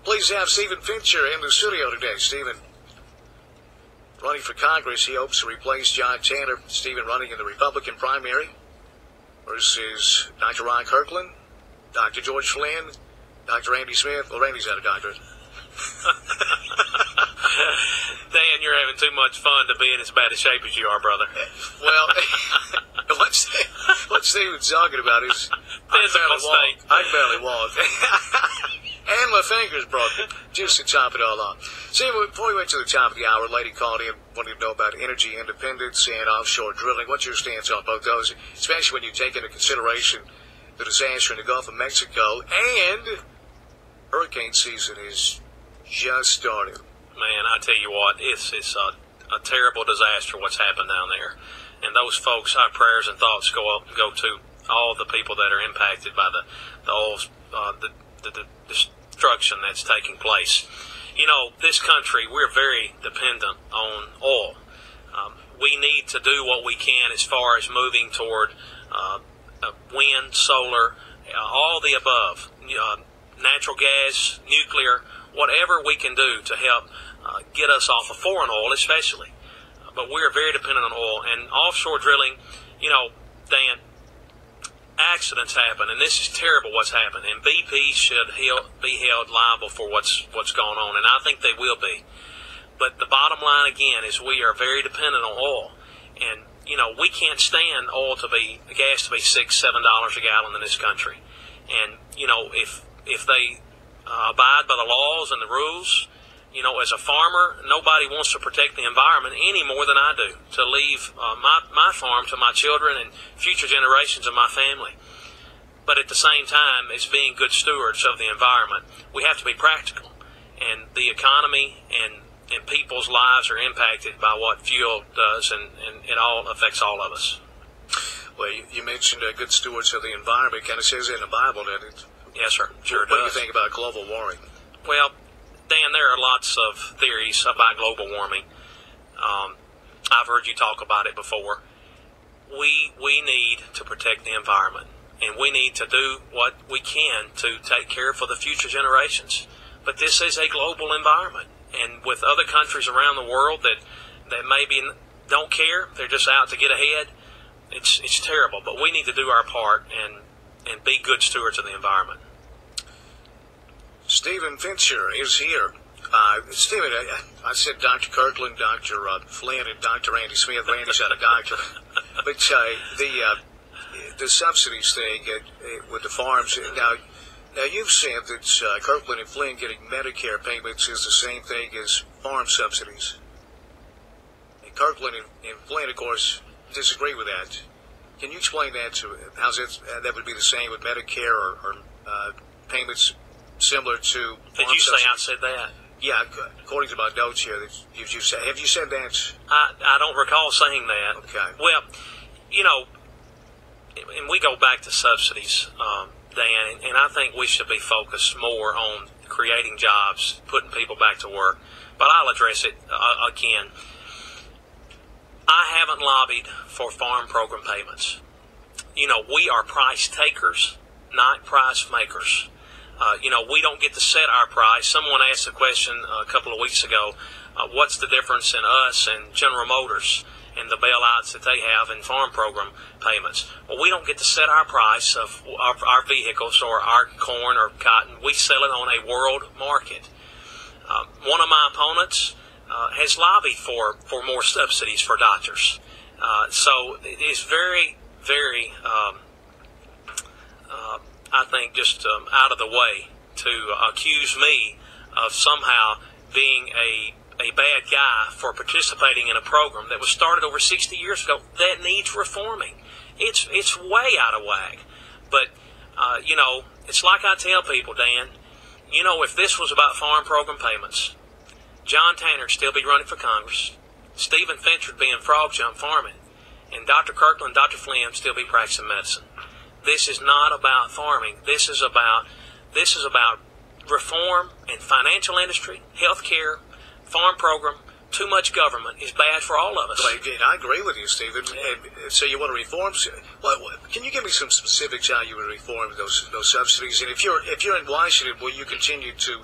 Please have Stephen Fincher in the studio today. Stephen, running for Congress, he hopes to replace John Tanner. Stephen running in the Republican primary versus Dr. Ron Kirkland, Dr. George Flynn, Dr. Randy Smith. Well, Randy's not a doctorate. Dan, you're having too much fun to be in as bad a shape as you are, brother. Well, what Stephen's talking about is physical state. I can barely walk. And my finger's broken, just to top it all off. See, before we went to the top of the hour, a lady called in wanting to know about energy independence and offshore drilling. What's your stance on both those, especially when you take into consideration the disaster in the Gulf of Mexico, and hurricane season is just started? Man, I tell you what, it's a terrible disaster what's happened down there. And those folks, our prayers and thoughts go to all the people that are impacted by the oil, the destruction that's taking place. You know, this country, we're very dependent on oil. We need to do what we can as far as moving toward wind, solar, all the above, natural gas, nuclear, whatever we can do to help get us off of foreign oil especially. But we're very dependent on oil. And offshore drilling, you know, Dan, accidents happen, and this is terrible what's happened. And BP should be held liable for what's going on, and I think they will be. But the bottom line, again, is we are very dependent on oil. And, you know, we can't stand gas to be $6, $7 a gallon in this country. And, you know, if they abide by the laws and the rules, you know, as a farmer, nobody wants to protect the environment any more than I do, to leave my farm to my children and future generations of my family. But at the same time, as being good stewards of the environment, we have to be practical. And the economy and people's lives are impacted by what fuel does, and it all affects all of us. Well, you mentioned good stewards of the environment. It kind of says it in the Bible, doesn't it? Yes, sir. Sure What does. do you think about global warming? Well, Dan, there are lots of theories about global warming. I've heard you talk about it before. We need to protect the environment, and we need to do what we can to take care for the future generations. But this is a global environment, and with other countries around the world that maybe don't care, they're just out to get ahead, it's terrible. But we need to do our part and be good stewards of the environment. Stephen Fincher is here. Stephen, I said Dr. Kirkland, Dr. Flynn, and Dr. Randy Smith. Randy's not a doctor. But the subsidies thing with the farms, now you've said that Kirkland and Flynn getting Medicare payments is the same thing as farm subsidies. And Kirkland and Flynn, of course, disagree with that. Can you explain that to how's that would be the same with Medicare or payments similar to Did you say I said that? Yeah, according to my notes here, you said, have you said that? I don't recall saying that. Okay. Well, you know, and we go back to subsidies, Dan, and I think we should be focused more on creating jobs, putting people back to work. But I'll address it again. I haven't lobbied for farm program payments. You know, we are price takers, not price makers. You know, we don't get to set our price. Someone asked a question a couple of weeks ago, what's the difference in us and General Motors and the bailouts that they have in farm program payments? Well, we don't get to set our price of our vehicles or our corn or cotton. We sell it on a world market. One of my opponents has lobbied for more subsidies for doctors. So it is very, very... I think just out of the way to accuse me of somehow being a bad guy for participating in a program that was started over 60 years ago that needs reforming. It's way out of whack. But, you know, it's like I tell people, Dan, you know, if this was about farm program payments, John Tanner would still be running for Congress, Stephen Fincher would be in frog jump farming, and Dr. Kirkland, Dr. Flynn would still be practicing medicine. This is not about farming. This is about reform in financial industry, healthcare, farm program. Too much government is bad for all of us. Well, I agree with you, Stephen. And so you want to reform? Can you give me some specifics how you would reform those subsidies? And if you're in Washington, will you continue to